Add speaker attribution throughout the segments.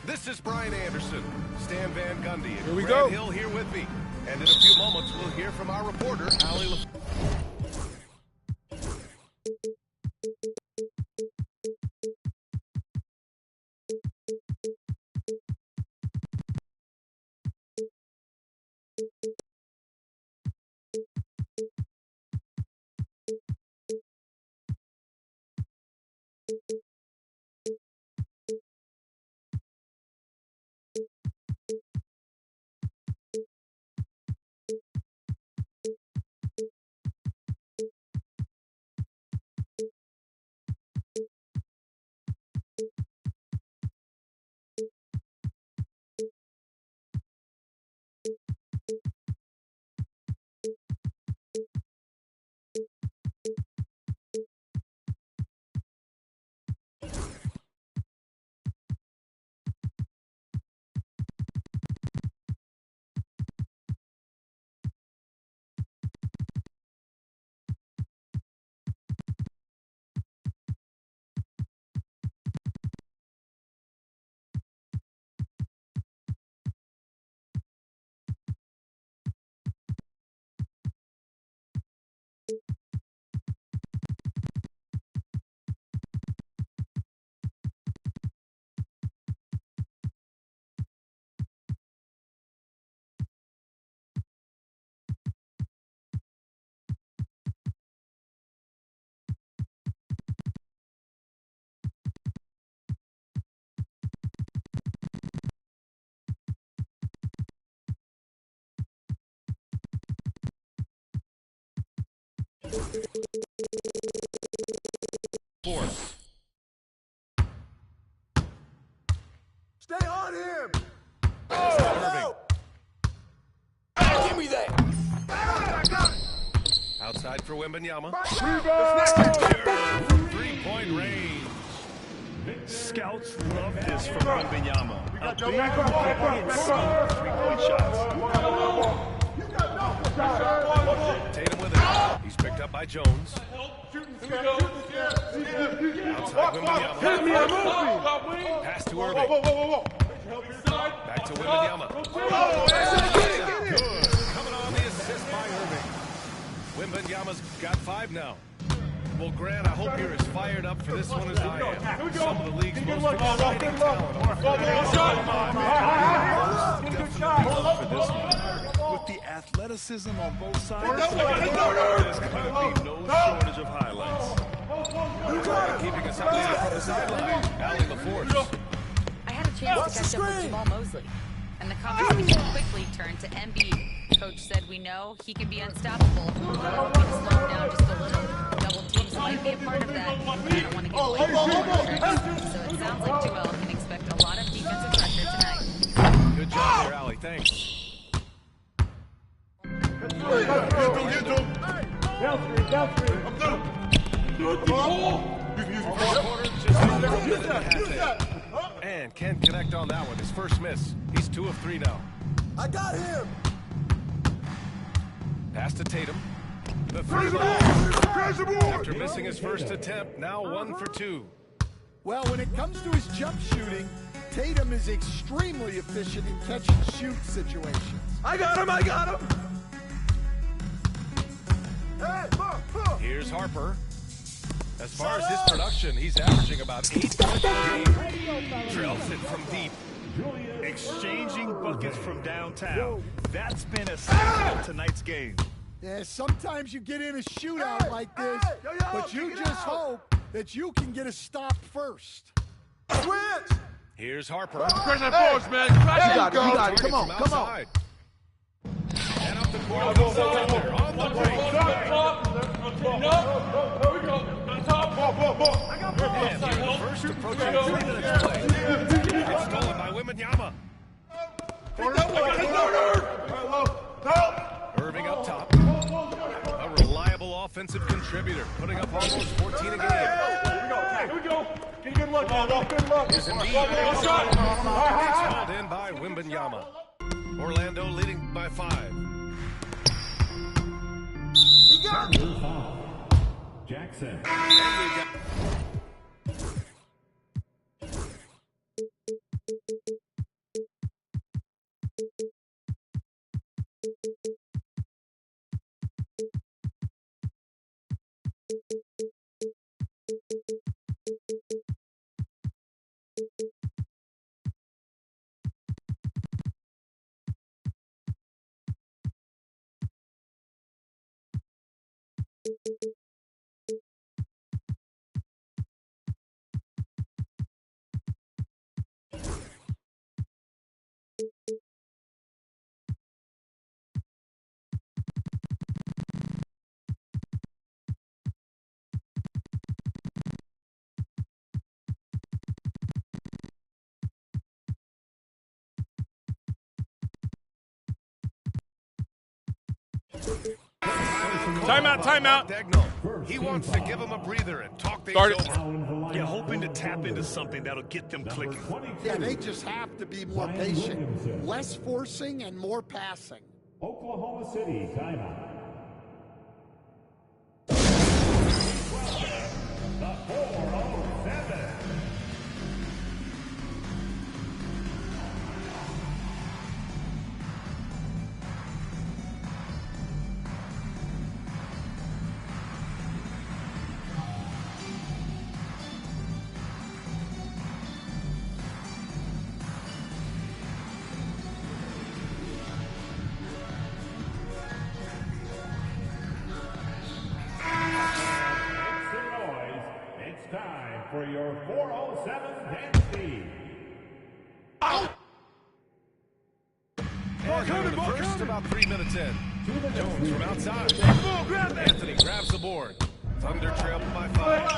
Speaker 1: This is Brian Anderson, Stan Van Gundy, and
Speaker 2: here we
Speaker 1: Grant
Speaker 2: go.
Speaker 1: Hill here with me. And in a few moments, we'll hear from our reporter, Allie. Force.
Speaker 2: Stay on him!
Speaker 1: Oh,
Speaker 2: Give me that!
Speaker 1: outside for Wembanyama.
Speaker 2: Rebound!
Speaker 1: Three-point range.
Speaker 3: Scouts love this from Wembanyama. A big and smooth three-point shots.
Speaker 1: Tatum with it. He's picked up by Jones. Outside Wembanyama. Pass to Irving. Back to Wembanyama. Good. Coming on the assist by Irving. Wembanyama's got 5 now. Well, Grant, I hope you're as fired up for this one as I am. Some of the league's most exciting talent.
Speaker 3: For this one. With the athleticism on both sides, there's going to be no shortage of highlights.
Speaker 1: Keeping us out there from the sideline. Allie LaForce.
Speaker 4: I had a chance to catch up with Jamal Mosley, and the conversation quickly turned to Embiid. Coach said we know he can be unstoppable. We just slow him down just a little. Double teams might be a part of that. I don't want to give away his so it sounds like Joel can expect a lot of defensive pressure tonight.
Speaker 1: Good job there, Allie. Thanks. And can't connect on that one. His first miss. He's 2 of 3 now.
Speaker 2: I got him!
Speaker 1: Pass to Tatum. The 3 ball. After missing his first attempt, now 1 for 2.
Speaker 5: Well, when it comes to his jump shooting, Tatum is extremely efficient in catch-and-shoot situations.
Speaker 2: I got him!
Speaker 1: Here's Harper. As far as his production, he's averaging about 8 points per game. Drills it from deep.
Speaker 3: Exchanging buckets from downtown. That's been essential in tonight's game.
Speaker 5: Yeah, sometimes you get in a shootout like this, but you just hope that you can get a stop first.
Speaker 2: Switch!
Speaker 1: Here's Harper.
Speaker 2: Press that force, man. You got it. Come on.
Speaker 1: And up the court. On the break. And the first approaching 3 minutes play. It's stolen by Wembanyama. Irving up top. A reliable offensive contributor, putting up almost 14 a game.
Speaker 2: Here we go. Get a good look.
Speaker 1: Here's Embiid. It's called in by Wembanyama. Orlando leading by 5.
Speaker 6: Jackson.
Speaker 1: Timeout. He wants to give him a breather and talk things over.
Speaker 3: Yeah, hoping to tap into something that'll get them clicking.
Speaker 5: Yeah, they just have to be more patient. Less forcing and more passing.
Speaker 6: Oklahoma City, timeout. The 407. For your 407 dance team.
Speaker 1: And the first about 3 minutes in. Jones from outside. Anthony grabs the board. Thunder trailed by 5.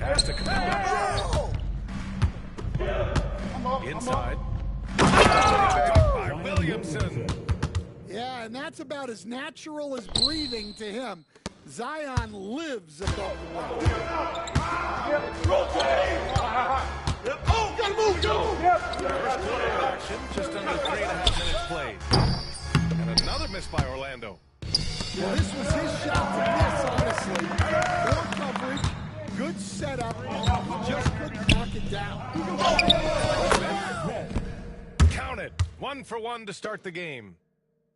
Speaker 1: Has to come back. Inside. By Williamson.
Speaker 5: Yeah, and that's about as natural as breathing to him. Zion lives above the rim.
Speaker 1: First quarter of action, just under 3.5 minutes played. And another miss by Orlando.
Speaker 5: Well, this was his shot to miss, honestly. Poor coverage, good setup. He just couldn't knock it down.
Speaker 1: Count it. 1 for 1 to start the game.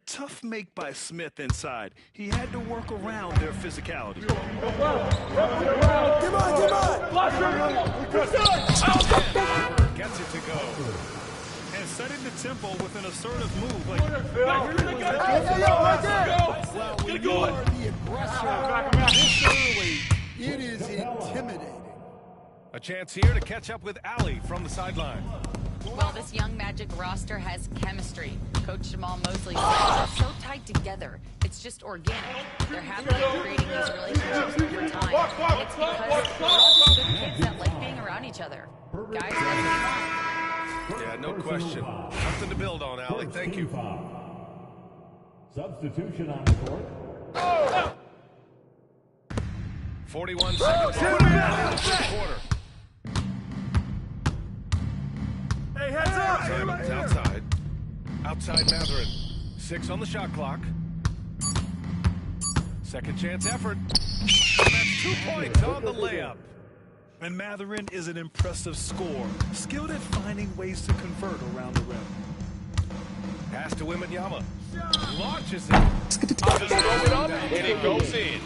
Speaker 3: Tough make by Smith inside. He had to work around their physicality.
Speaker 2: Get on!
Speaker 1: Gets it to go.
Speaker 3: And setting the tempo with an assertive move.
Speaker 5: Well, when you are the aggressor this early, it is intimidating.
Speaker 1: A chance here to catch up with Allie from the sideline.
Speaker 4: Well, this young Magic roster has chemistry. Coach Jamal Mosley said they're so tight together. It's just organic. They're happily creating these relationships over time. It's because they're all just good kids that like being around each other. Guys, that's what you want.
Speaker 1: Yeah, no question. Something to build on, Allie. Thank you.
Speaker 6: Substitution on the court.
Speaker 1: 41 seconds left in the first quarter.
Speaker 2: Hey, heads up!
Speaker 1: Simon's outside. Outside Matherin. 6 on the shot clock. Second chance effort. And that's 2 points on the layup.
Speaker 3: And Matherin is an impressive scorer, skilled at finding ways to convert around the rim.
Speaker 1: Pass to Wembanyama. Launches it.
Speaker 2: Throw it up, and it goes in.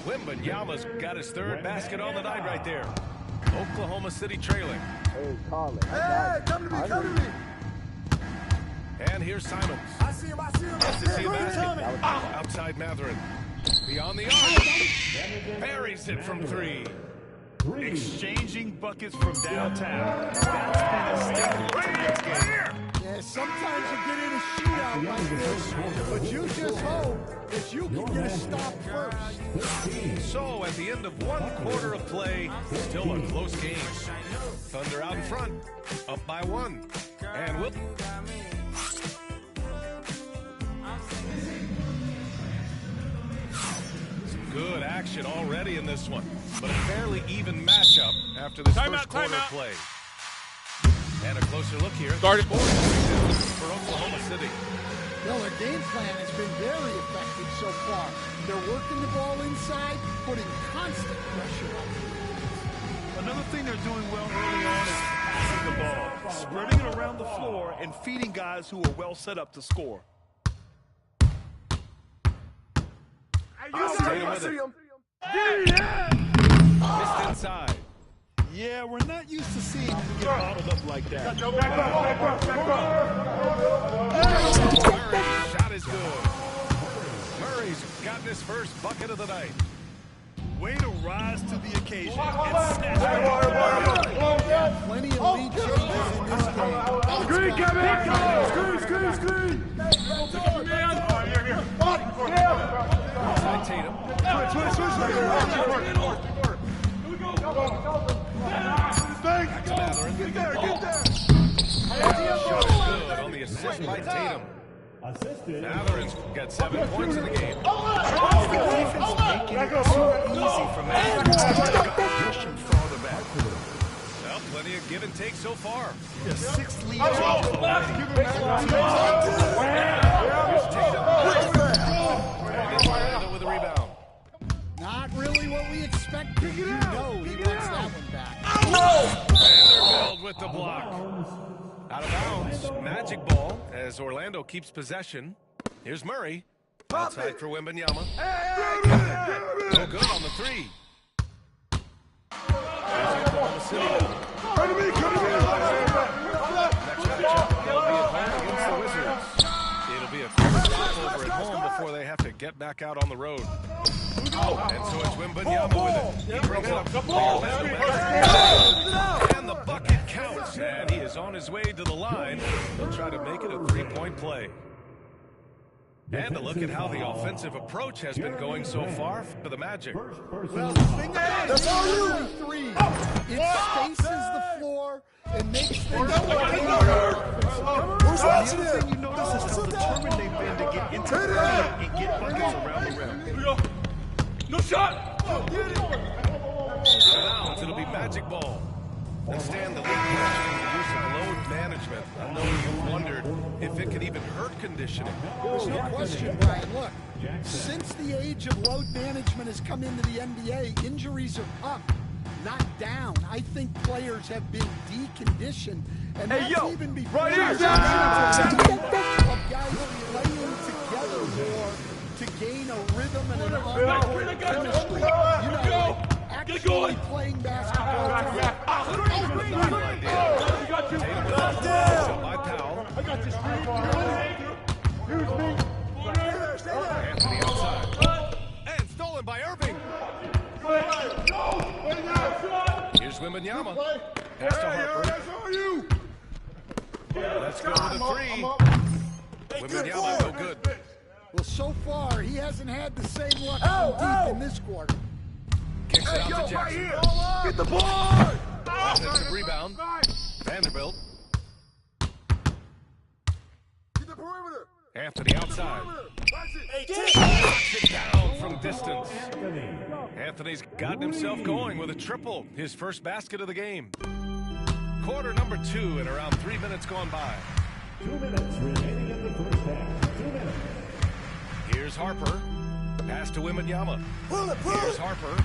Speaker 1: Wembanyama's got his 3rd basket on the night right there. Oklahoma City trailing.
Speaker 5: Hey, come to me.
Speaker 1: And here's Simons.
Speaker 5: I see him.
Speaker 1: Has to see a basket. Outside Matherin. Beyond the arc. Buries it from 3.
Speaker 3: Exchanging buckets from downtown. That's been a staple to this game.
Speaker 5: Yeah, sometimes you get in a shootout like this, but you just hope that you can get a stop first.
Speaker 1: So at the end of 1 quarter of play, still a close game. Thunder out in front, up by 1. And we'll... Some good action already in this one, but a fairly even matchup after this first quarter of play. And a closer look here. Started for Oklahoma City.
Speaker 5: Well, their game plan has been very effective so far. They're working the ball inside, putting constant pressure on the defense.
Speaker 3: Another thing they're doing well early on is passing the ball, spreading it around the floor, and feeding guys who are well set up to score.
Speaker 1: Missed inside.
Speaker 3: Yeah, we're not used to seeing him get bottled up like that.
Speaker 1: Murray's shot is good. Murray's gotten his first bucket of the night.
Speaker 3: Way to rise to the occasion and snatch the
Speaker 5: Plenty of lead changes in this game.
Speaker 7: Screen, Kevin! Screen!
Speaker 1: Inside Tatum. Back to Matherin. Shot is good on the assist by Tatum.
Speaker 6: Assisted.
Speaker 1: Matherin's got 7 points in the game.
Speaker 3: making it so easy for Matherin to push him farther back.
Speaker 1: Well, plenty of give and take so far.
Speaker 3: The 6th lead change already.
Speaker 1: Here's Tatum. And Orlando with a rebound.
Speaker 5: Not really what we expected. You know he wants that one back.
Speaker 1: Vanderbilt with the block. Out of bounds. Magic ball as Orlando keeps possession. Here's Murray. Outside for Wembanyama. No good on the three. Oklahoma City. Next matchup, they'll be at home against the Wizards. It'll be a quick over at home before they have to get back out on the road. And so it's Wembanyama with it. He brings it up. And the bucket counts. And he is on his way to the line. He'll try to make it a three-point play. And a look at how the offensive approach has been going so far for the Magic.
Speaker 5: Well, the thing about it is three. It spaces the floor and makes things
Speaker 3: The other thing you notice is how determined they've been to get into the paint and get buckets around the rim.
Speaker 2: No shot!
Speaker 1: Bounds, it'll be Magic ball. And Stan, the league questioning the use of load management. I know you've wondered if it could even hurt conditioning.
Speaker 5: There's no question, Brian. Look, since the age of load management has come into the NBA, injuries are up, not down. I think players have been deconditioned. And that's even before
Speaker 2: right here,
Speaker 5: of guys playing together more to gain a rhythm and an on-court chemistry. You know, like actually playing basketball together.
Speaker 1: By Powell.
Speaker 7: I got this screen. Use me.
Speaker 1: Anthony outside. And stolen by Irving. Here's Wembanyama. Pass to Harper. Let's go with the three. Wembanyama, no good.
Speaker 5: Well, so far, he hasn't had the same luck from deep in this quarter.
Speaker 1: Kicks it out to Jackson.
Speaker 2: Get the ball!
Speaker 1: Offensive rebound. Vanderbilt.
Speaker 2: Get the perimeter!
Speaker 1: Anthony outside. Knocks it down from distance. Anthony's gotten himself going with a triple. His first basket of the game. Quarter number 2 and around 3 minutes gone by.
Speaker 6: 2 minutes remaining in the first half. 2 minutes.
Speaker 1: Here's Harper. Pass to Wembanyama. Here's Harper.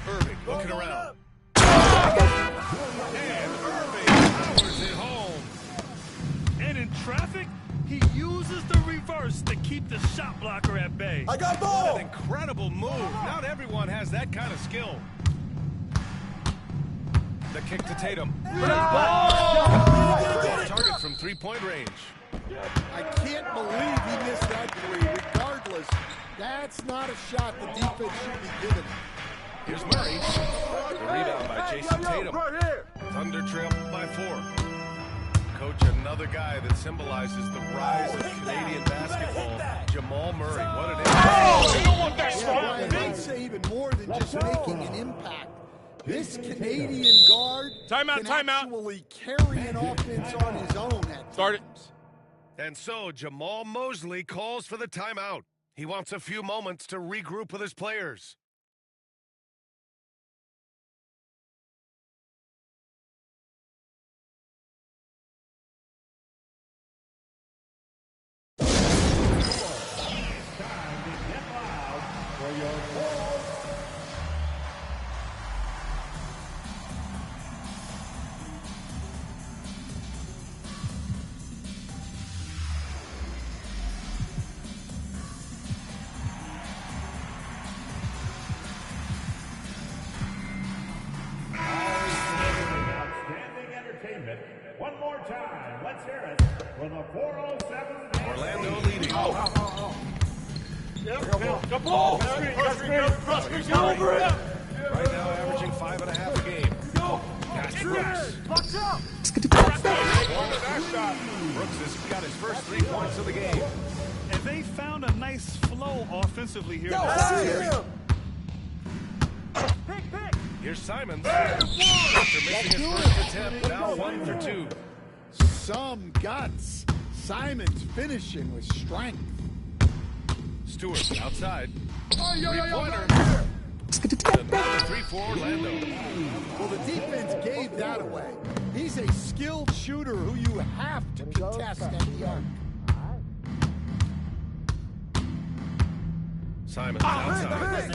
Speaker 1: Irving looking around. And Irving powers it home.
Speaker 3: And in traffic, he uses the reverse to keep the shot blocker at bay.
Speaker 2: I got
Speaker 1: What
Speaker 2: ball!
Speaker 1: an incredible move. Not everyone has that kind of skill. The kick to Tatum. Target from three-point range.
Speaker 5: I can't believe he missed that three. Regardless, that's not a shot the defense should be given.
Speaker 1: Here's Murray. The rebound by Jason Tatum.
Speaker 2: Right here!
Speaker 1: Thunder trail by 4. Coach, another guy that symbolizes the rise of Canadian basketball. Jamal Murray. What an impact.
Speaker 5: Yeah, Brian, I'd say even more than just making an impact. This Canadian guard can actually carry an offense on his own at times.
Speaker 1: And so Jamal Mosley calls for the timeout. He wants a few moments to regroup with his players.
Speaker 6: your call. Outstanding entertainment. One more time. Let's hear it for the 407.
Speaker 1: Orlando leading.
Speaker 7: The ball! Cross screen, go over it!
Speaker 1: Right now averaging 5.5 a game. Pass to Brooks.
Speaker 7: Box out!
Speaker 1: Brooks has got his first 3 points of the game.
Speaker 3: And they found a nice flow offensively here.
Speaker 1: Here's Simons. After missing his first attempt, now 1 for 2.
Speaker 5: Some guts. Simons finishing with strength.
Speaker 1: Stewart outside. Three-pointer. Another 3 for Orlando.
Speaker 5: Well, the defense gave that away. He's a skilled shooter who you have to contest at the arc.
Speaker 1: Simons outside.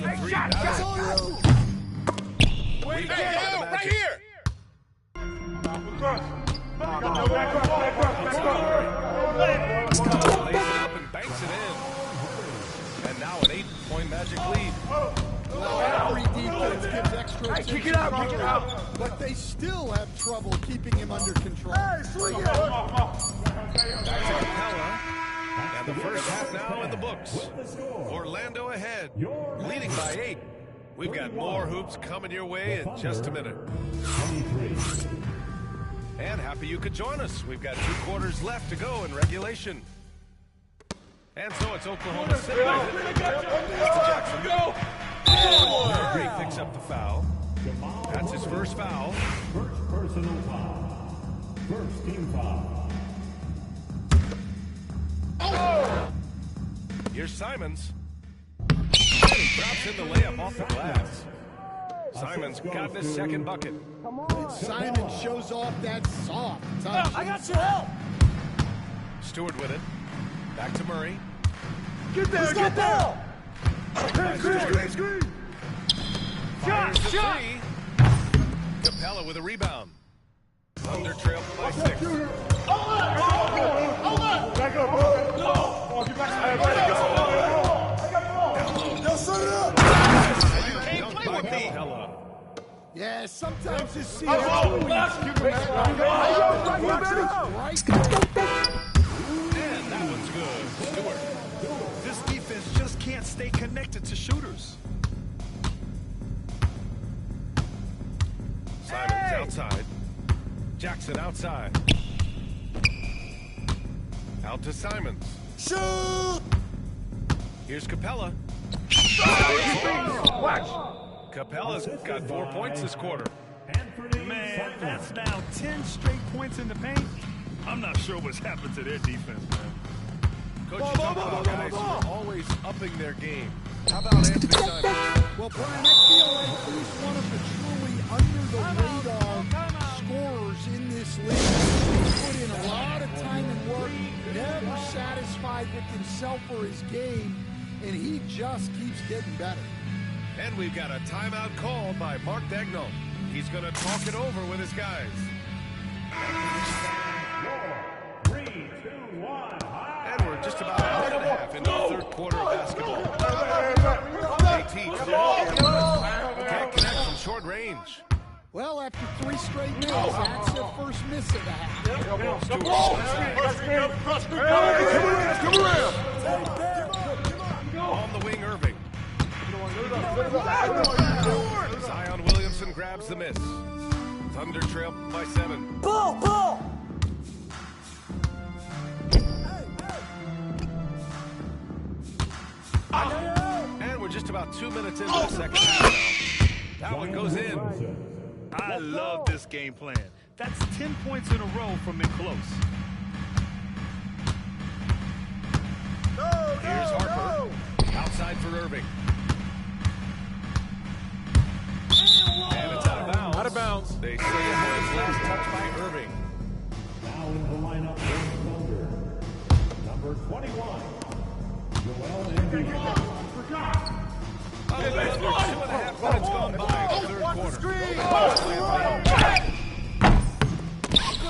Speaker 1: Three.
Speaker 2: Right here!
Speaker 1: Lays it up and banks it in. And now an 8-point Magic lead.
Speaker 5: Every defense gives extra attention.
Speaker 7: Kick it out!
Speaker 5: But they still have trouble keeping him under control.
Speaker 1: Back to Capella. And the first half now in the books. Orlando ahead, leading by 8. We've got more hoops coming your way in just a minute. And happy you could join us. We've got 2 quarters left to go in regulation. And so it's Oklahoma City. That's to Jackson. Murray picks up the foul. That's his first foul.
Speaker 6: First personal foul. First team foul.
Speaker 1: Here's Simons. And he drops in the layup off the glass. Simons got his second bucket.
Speaker 5: Simon shows off that soft touch.
Speaker 7: I got your help!
Speaker 1: Stewart with it. Back to Murray.
Speaker 7: Get there, get there! Screen!
Speaker 1: Fires the 3. Capella with a rebound. Thunder trail by 6.
Speaker 7: Back up, bro! No! Get back!
Speaker 5: Yeah, sometimes this season.
Speaker 1: And that one's good. Stewart.
Speaker 3: This defense just can't stay connected to shooters.
Speaker 1: Simons outside. Jackson outside. Out to Simons.
Speaker 2: Shoot!
Speaker 1: Here's Capella.
Speaker 7: Watch!
Speaker 1: Capella's got 4 points this quarter.
Speaker 3: Man, that's now 10 straight points in the paint. I'm not sure what's happened to their defense, man.
Speaker 1: Coach, you talk about guys who are always upping their game. How about Anthony Simons?
Speaker 5: Well, Brian, I feel like he's one of the truly under-the-radar scorers in this league. He's put in a lot of time and work, never satisfied with himself or his game, and he just keeps getting better.
Speaker 1: And we've got a timeout called by Mark Dagnall. He's going to talk it over with his guys.
Speaker 6: 3, 2, 1.
Speaker 1: And we're just about a minute and a half into the third quarter of basketball. AT can't connect from short range.
Speaker 5: Well, after 3 straight wins, that's their first miss of the half.
Speaker 1: On the wing, Irving. Zion Williamson grabs the miss. Thunder trail by 7.
Speaker 7: Ball!
Speaker 1: And we're just about 2 minutes into the second half now. That one goes in.
Speaker 3: I love this game plan. That's 10 points in a row from in close.
Speaker 1: Here's Harper. Outside for Irving. And it's out of bounds.
Speaker 7: Out of bounds.
Speaker 1: They say it was last touch by Irving.
Speaker 6: Now in the lineup for Thunder. Number 21. Joel Embiid.
Speaker 1: huddle. Under 2.5 minutes gone by in the third quarter.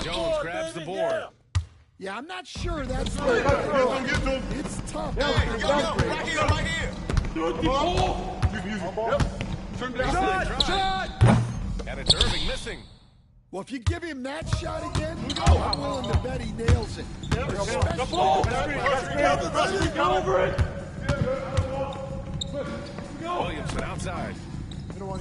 Speaker 1: Jones grabs the board.
Speaker 5: Yeah, I'm not sure that's right. It's tough.
Speaker 2: Right here.
Speaker 5: Shot!
Speaker 1: And it's Irving missing.
Speaker 5: Well, if you give him that shot again, I'm willing to bet he nails it.
Speaker 1: Williamson outside. LeBron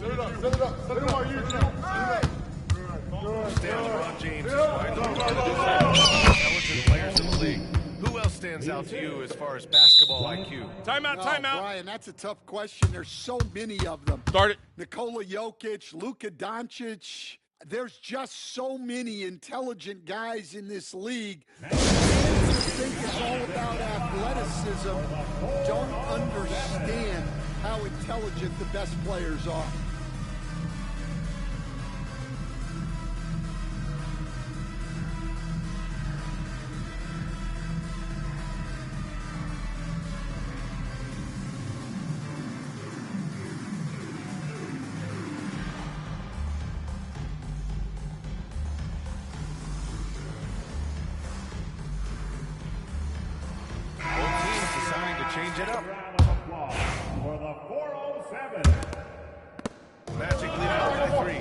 Speaker 1: James is widely regarded as one of the most intelligent players in the league. Who else stands out to you as far as basketball IQ?
Speaker 6: Timeout, timeout.
Speaker 5: Brian, that's a tough question. There's so many of them.
Speaker 6: Start it.
Speaker 5: Nikola Jokic, Luka Doncic. There's just so many intelligent guys in this league. Fans who think it's all about athleticism don't understand how intelligent the best players are.
Speaker 1: Change it up.
Speaker 6: For the 407.
Speaker 1: Magic lead out by 3.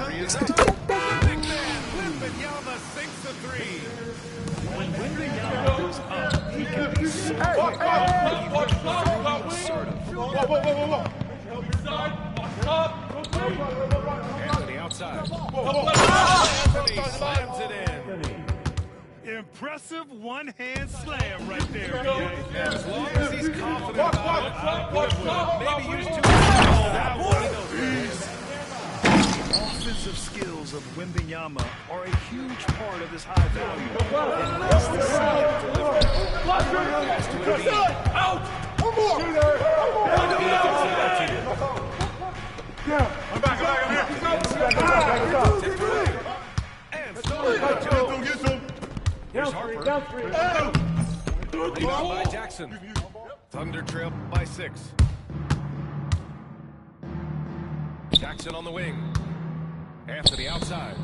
Speaker 1: Three is up. Big man, Wembanyama sinks the 3.
Speaker 3: When Wembanyama goes up, he can be so
Speaker 1: Anthony outside. Anthony slams it in.
Speaker 3: impressive one-hand slam right there.
Speaker 1: And as long as he's confident about it, I'm good with it. Maybe use 2 that one.
Speaker 3: The offensive skills of Wembanyama are a huge part of his high value. And nice to see him deliver.
Speaker 7: Out! One more! I'm back, I'm here.
Speaker 1: And stolen by Jones. Here's Harper. Rebound by Jackson. Thunder trail by 6. Jackson on the wing. Anthony outside.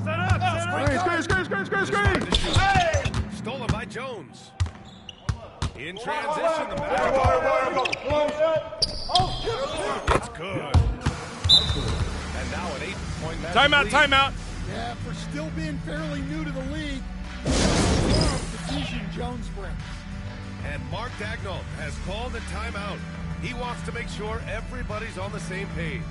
Speaker 3: Set up! Screen!
Speaker 1: Stolen by Jones. In transition, the back. It's good. And now an 8-point match.
Speaker 6: Timeout.
Speaker 5: Yeah, for still being fairly new to the league, the fusion Jones brings.
Speaker 1: And Mark Dagnall has called a timeout. He wants to make sure everybody's on the same page.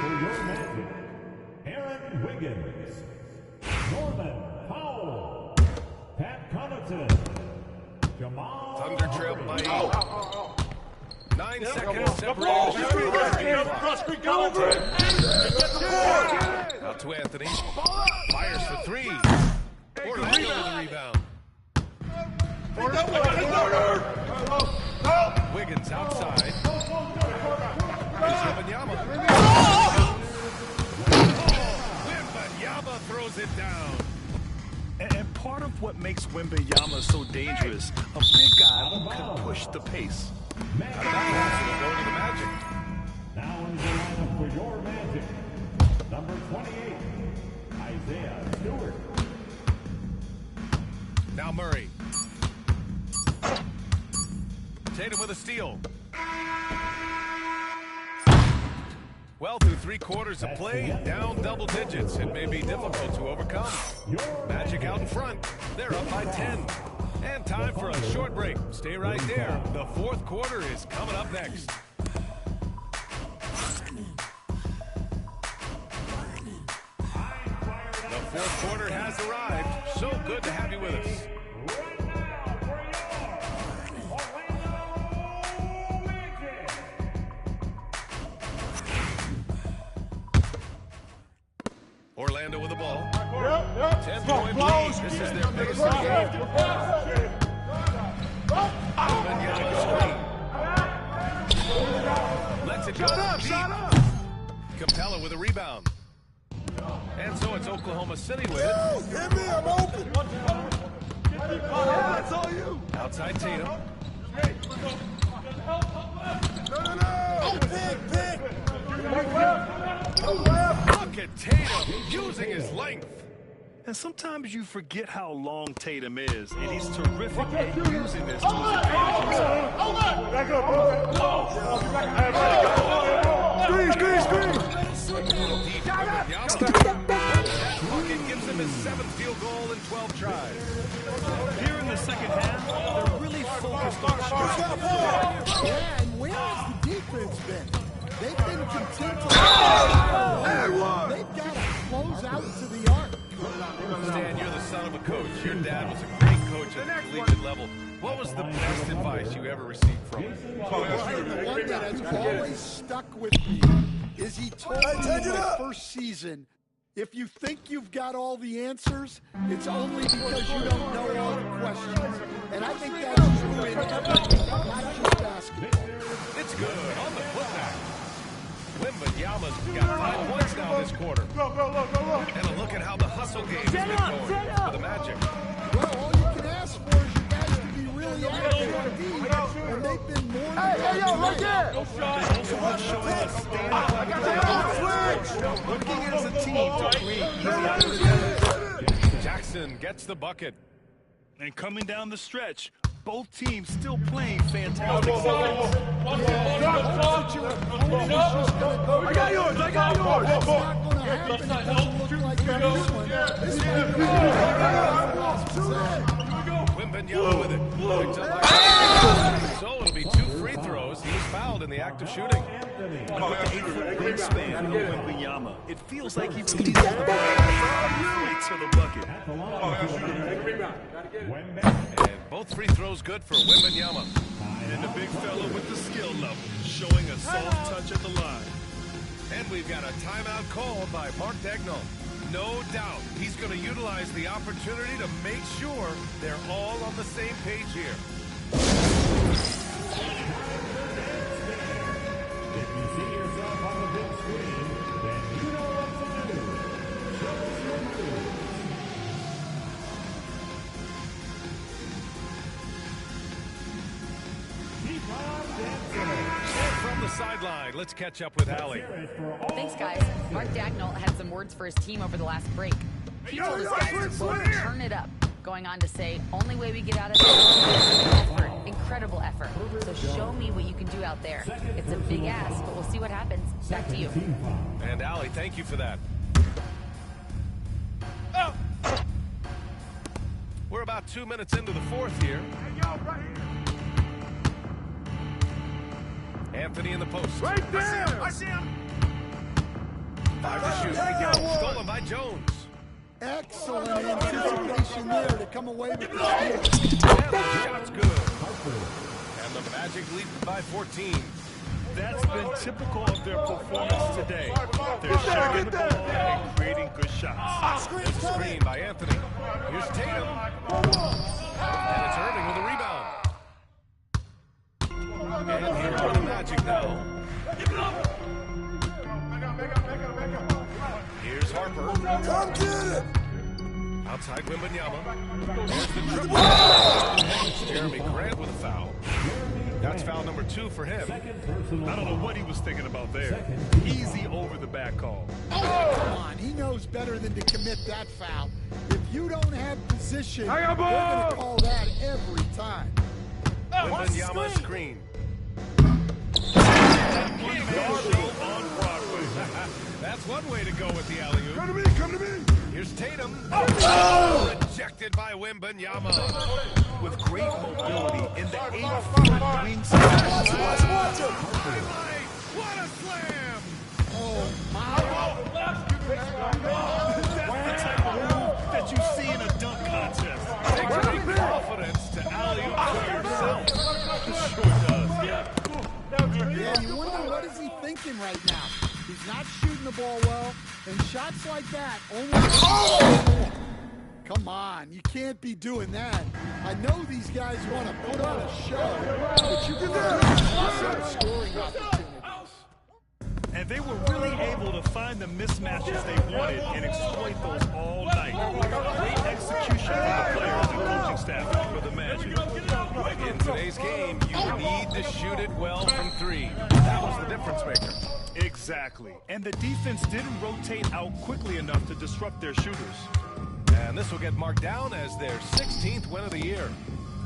Speaker 6: For your matches, Aaron Wiggins, Norman Powell, Pat Connaughton, Jamal.
Speaker 1: Thunder trail by 8. 9 seconds separating. Out to Anthony. Fires for 3. Orlando with the rebound. Wiggins outside. Here's Wembanyama. Wembanyama throws it down.
Speaker 3: And part of what makes Wembanyama so dangerous, a big guy who can push the pace.
Speaker 1: Going to the Magic.
Speaker 6: Now in the lineup for your Magic, number 28, Isaiah Stewart.
Speaker 1: Now Murray. Tatum with a steal. Well, through 3 quarters of play, down double digits. It may be difficult to overcome. Magic out in front. They're up by 10. And time for a short break. Stay right there. The 4th quarter is coming up next. The 4th quarter has arrived. So good to have you with us. Orlando Orlando with the ball. 10-point lead. This is their biggest game. Lets it go deep. Capella with a rebound. And so it's Oklahoma City with it.
Speaker 2: Hit me, I'm open. That's all you.
Speaker 1: Outside Tatum.
Speaker 2: No. Pick.
Speaker 1: Look at Tatum using his length.
Speaker 3: And sometimes you forget how long Tatum is, and he's terrific at using this to his advantage.
Speaker 7: Back up, bro. Screen.
Speaker 1: Bucket gives him his 7th field goal in 12 tries.
Speaker 3: Here in the second half, they're really focused on strength.
Speaker 5: Yeah, and where has the defense been? They've been content to they've got to close out to the arc.
Speaker 1: Stan, you're the son of a coach. Your dad was a great coach at the collegiate level. What was the best advice you ever received from him?
Speaker 5: The one that has always stuck with me is he told me in my first season, if you think you've got all the answers, it's only because you don't know all the questions. And I think that's true in everything, not just basketball.
Speaker 1: It's good on the putback. Wembanyama's got 5 points now this quarter.
Speaker 7: Go.
Speaker 1: And a look at how the hustle game has been going for the Magic.
Speaker 5: Well, all you can ask for is you guys to be really active on D, and they've been more than
Speaker 7: Hey, yo, right there.
Speaker 3: Also been showing us working as a team to create easy opportunities.
Speaker 1: Jackson gets the bucket.
Speaker 3: And coming down the stretch, both teams still playing fantastic.
Speaker 7: I got yours.
Speaker 5: It's not going to happen. It doesn't look like this one. This might be
Speaker 1: Wembanyama with it. So it'll be 2 free throws. He's fouled in the act of shooting.
Speaker 3: With the 8-foot wingspan of Wembanyama, it feels like he's right to the bucket.
Speaker 1: And both free throws good for Wembanyama.
Speaker 3: And the big fella with the skill level, showing a soft touch at the line.
Speaker 1: And we've got a timeout called by Mark Daigneault. No doubt he's going to utilize the opportunity to make sure they're all on the same page here.
Speaker 6: If you see yourself on the big screen, then you know what to do. Show us your moves. Keep on dancing.
Speaker 1: And from the sideline, let's catch up with Allie.
Speaker 4: Thanks, guys. Mark Daigneault had some words for his team over the last break. He told his guys to, quote, turn it up, going on to say, only way we get out of this is effort, incredible effort. So show me what you can do out there. It's a big ask, but we'll see what happens. Back to you.
Speaker 1: And Allie, thank you for that. We're about 2 minutes into the fourth here. Anthony in the post.
Speaker 7: Right there.
Speaker 2: I see him.
Speaker 1: 5 to shoot. Stolen by Jones.
Speaker 5: excellent anticipation there to come away with the steal.
Speaker 1: And the shot's good. And the Magic lead by 14.
Speaker 3: That's been typical of their performance today. They're sharing the ball and creating good shots.
Speaker 1: There's a screen by Anthony. Here's Tatum. And it's Irving with a rebound. And here are the Magic now. Here's Harper.
Speaker 2: Come get it.
Speaker 1: Outside Wembanyama. There's the triple. Jeremy Grant with a foul. That's foul number 2 for him.
Speaker 3: I don't know what he was thinking about there. Easy over the back call.
Speaker 5: Oh, come on. He knows better than to commit that foul. If you don't have position, they're going to call that every time.
Speaker 1: Wembanyama screen. That's one way to go with the alley-oop.
Speaker 2: Come to me, come to me.
Speaker 1: Here's Tatum. Rejected by Wembanyama.
Speaker 3: With great mobility in the 8-foot wingspan.
Speaker 2: Watch it.
Speaker 1: Highlight. What a slam.
Speaker 5: Oh, my.
Speaker 3: That's the type of move that you see in a dunk contest.
Speaker 1: Takes great confidence to alley-oop to yourself.
Speaker 3: It sure does.
Speaker 5: Yeah, you wonder what is he thinking right now. He's not shooting the ball well, and shots like that only... Come on, you can't be doing that. I know these guys want to put on a show, but you can scoring opportunities.
Speaker 3: And they were really able to find the mismatches they wanted and exploit those all night. Great execution from the players and coaching staff for the Magic.
Speaker 1: In today's game, you need to shoot it well from three. That was the difference maker.
Speaker 3: Exactly. And the defense didn't rotate out quickly enough to disrupt their shooters.
Speaker 1: And this will get marked down as their 16th win of the year.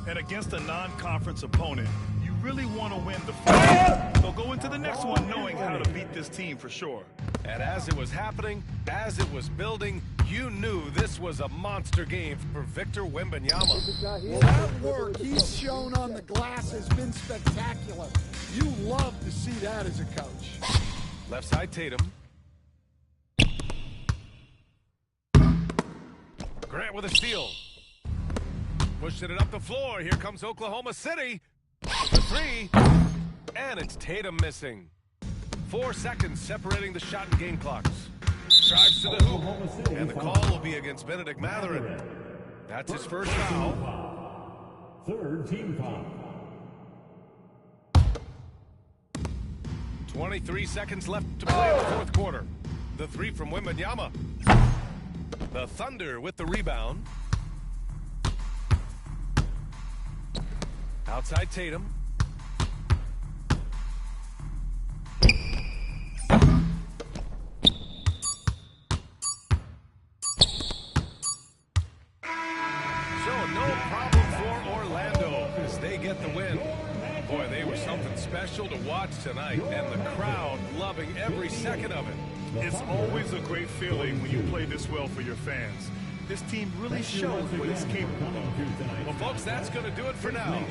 Speaker 3: And against a non-conference opponent, you really want to win the first. So go into the next one knowing how to beat this team for sure.
Speaker 1: And as it was happening, as it was building, you knew this was a monster game for Victor Wembanyama.
Speaker 5: Well, that work he's shown on the glass has been spectacular. You love to see that as a coach.
Speaker 1: Left side Tatum. Grant with a steal. Pushing it up the floor. Here comes Oklahoma City. The three. And it's Tatum missing. 4 seconds separating the shot and game clocks. Drives to the hoop. And the call will be against Benedict Mathurin. That's his first foul.
Speaker 6: Third team foul.
Speaker 1: 23 seconds left to play in the fourth quarter. The three from Wembanyama. The Thunder with the rebound. Outside Tatum. So no problem for Orlando as they get the win. Boy, they were something special to watch tonight, and the crowd loving every second of it.
Speaker 3: It's always a great feeling when you play this well for your fans. This team really shows what it's capable of.
Speaker 1: Well, folks, that's going to do it for now.